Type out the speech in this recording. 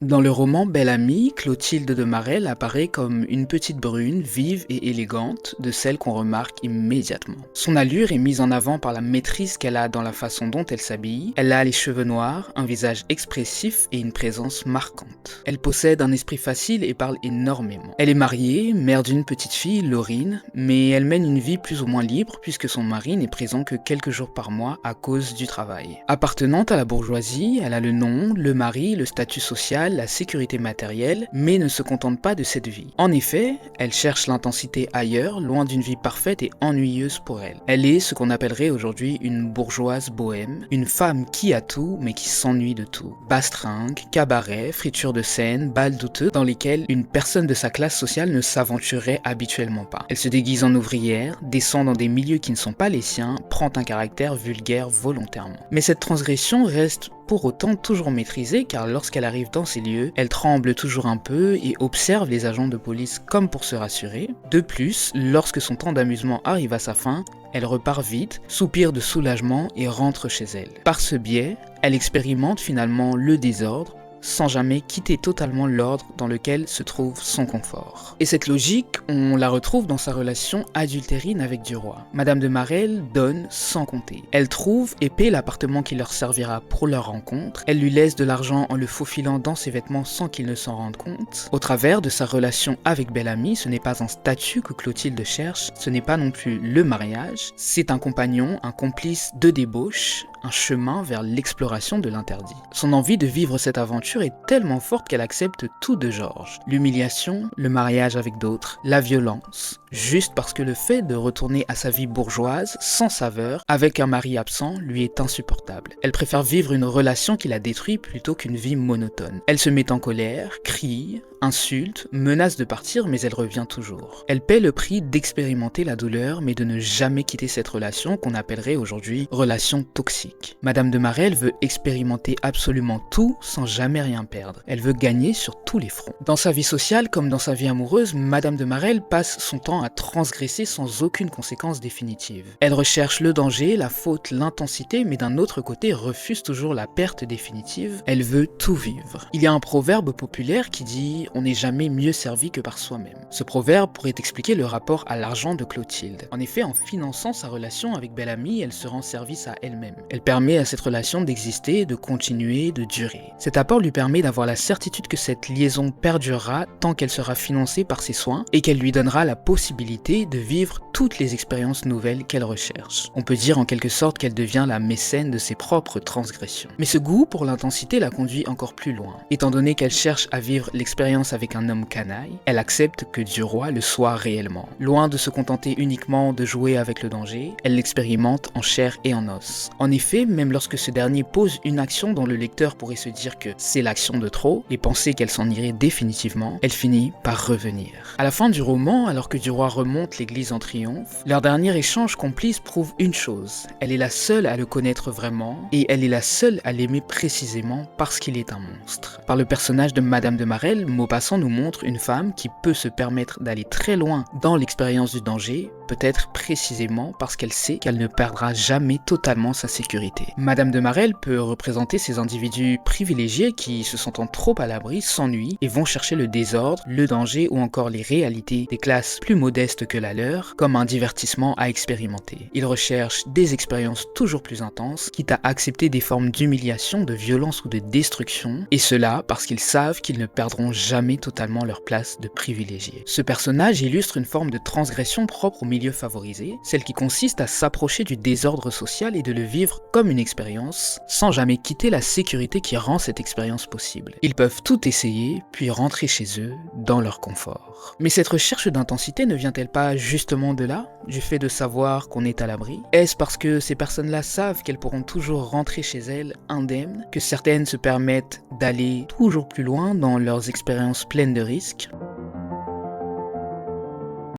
Dans le roman Belle Amie, Clotilde de Marelle apparaît comme une petite brune, vive et élégante, de celle qu'on remarque immédiatement. Son allure est mise en avant par la maîtrise qu'elle a dans la façon dont elle s'habille. Elle a les cheveux noirs, un visage expressif et une présence marquante. Elle possède un esprit facile et parle énormément. Elle est mariée, mère d'une petite fille, Laurine, mais elle mène une vie plus ou moins libre puisque son mari n'est présent que quelques jours par mois à cause du travail. Appartenant à la bourgeoisie, elle a le nom, le mari, le statut social, la sécurité matérielle, mais ne se contente pas de cette vie. En effet, elle cherche l'intensité ailleurs, loin d'une vie parfaite et ennuyeuse pour elle. Elle est ce qu'on appellerait aujourd'hui une bourgeoise bohème, une femme qui a tout, mais qui s'ennuie de tout. Bastringue, cabaret, friture de scène, bals douteux dans lesquels une personne de sa classe sociale ne s'aventurerait habituellement pas. Elle se déguise en ouvrière, descend dans des milieux qui ne sont pas les siens, prend un caractère vulgaire volontairement. Mais cette transgression reste pour autant toujours maîtrisée car lorsqu'elle arrive dans ces lieux, elle tremble toujours un peu et observe les agents de police comme pour se rassurer. De plus, lorsque son temps d'amusement arrive à sa fin, elle repart vite, soupire de soulagement et rentre chez elle. Par ce biais, elle expérimente finalement le désordre, sans jamais quitter totalement l'ordre dans lequel se trouve son confort. Et cette logique, on la retrouve dans sa relation adultérine avec Duroy. Madame de Marelle donne sans compter. Elle trouve et paie l'appartement qui leur servira pour leur rencontre. Elle lui laisse de l'argent en le faufilant dans ses vêtements sans qu'il ne s'en rende compte. Au travers de sa relation avec Belle Amie, ce n'est pas un statut que Clotilde cherche, ce n'est pas non plus le mariage, c'est un compagnon, un complice de débauche, un chemin vers l'exploration de l'interdit. Son envie de vivre cette aventure est tellement forte qu'elle accepte tout de Georges. L'humiliation, le mariage avec d'autres, la violence, juste parce que le fait de retourner à sa vie bourgeoise, sans saveur, avec un mari absent, lui est insupportable. Elle préfère vivre une relation qui la détruit plutôt qu'une vie monotone. Elle se met en colère, crie, insulte, menace de partir, mais elle revient toujours. Elle paie le prix d'expérimenter la douleur, mais de ne jamais quitter cette relation qu'on appellerait aujourd'hui relation toxique. Madame de Marelle veut expérimenter absolument tout sans jamais rien perdre. Elle veut gagner sur tous les fronts. Dans sa vie sociale comme dans sa vie amoureuse, Madame de Marelle passe son temps à transgresser sans aucune conséquence définitive. Elle recherche le danger, la faute, l'intensité, mais d'un autre côté refuse toujours la perte définitive. Elle veut tout vivre. Il y a un proverbe populaire qui dit « On n'est jamais mieux servi que par soi-même ». Ce proverbe pourrait expliquer le rapport à l'argent de Clotilde. En effet, en finançant sa relation avec Belle Amie, elle se rend service à elle-même. Elle permet à cette relation d'exister, de continuer, de durer. Cet apport lui permet d'avoir la certitude que cette liaison perdurera tant qu'elle sera financée par ses soins et qu'elle lui donnera la possibilité de vivre toutes les expériences nouvelles qu'elle recherche. On peut dire en quelque sorte qu'elle devient la mécène de ses propres transgressions. Mais ce goût pour l'intensité la conduit encore plus loin. Étant donné qu'elle cherche à vivre l'expérience avec un homme canaille, elle accepte que Duroy le soit réellement. Loin de se contenter uniquement de jouer avec le danger, elle l'expérimente en chair et en os. En effet, même lorsque ce dernier pose une action dont le lecteur pourrait se dire que c'est l'action de trop et penser qu'elle s'en irait définitivement, elle finit par revenir. À la fin du roman, alors que Duroy remonte l'église en triomphe, leur dernier échange complice prouve une chose, elle est la seule à le connaître vraiment et elle est la seule à l'aimer précisément parce qu'il est un monstre. Par le personnage de Madame de Marelle, Maupassant nous montre une femme qui peut se permettre d'aller très loin dans l'expérience du danger, peut-être précisément parce qu'elle sait qu'elle ne perdra jamais totalement sa sécurité. Madame de Marelle peut représenter ces individus privilégiés qui, se sentant trop à l'abri, s'ennuient et vont chercher le désordre, le danger ou encore les réalités des classes plus modestes que la leur comme un divertissement à expérimenter. Ils recherchent des expériences toujours plus intenses, quitte à accepter des formes d'humiliation, de violence ou de destruction, et cela parce qu'ils savent qu'ils ne perdront jamais totalement leur place de privilégiés. Ce personnage illustre une forme de transgression propre au milieu favorisé, celle qui consiste à s'approcher du désordre social et de le vivre comme une expérience, sans jamais quitter la sécurité qui rend cette expérience possible. Ils peuvent tout essayer, puis rentrer chez eux, dans leur confort. Mais cette recherche d'intensité ne vient-elle pas justement de là, du fait de savoir qu'on est à l'abri? Est-ce parce que ces personnes-là savent qu'elles pourront toujours rentrer chez elles indemnes, que certaines se permettent d'aller toujours plus loin dans leurs expériences pleines de risques?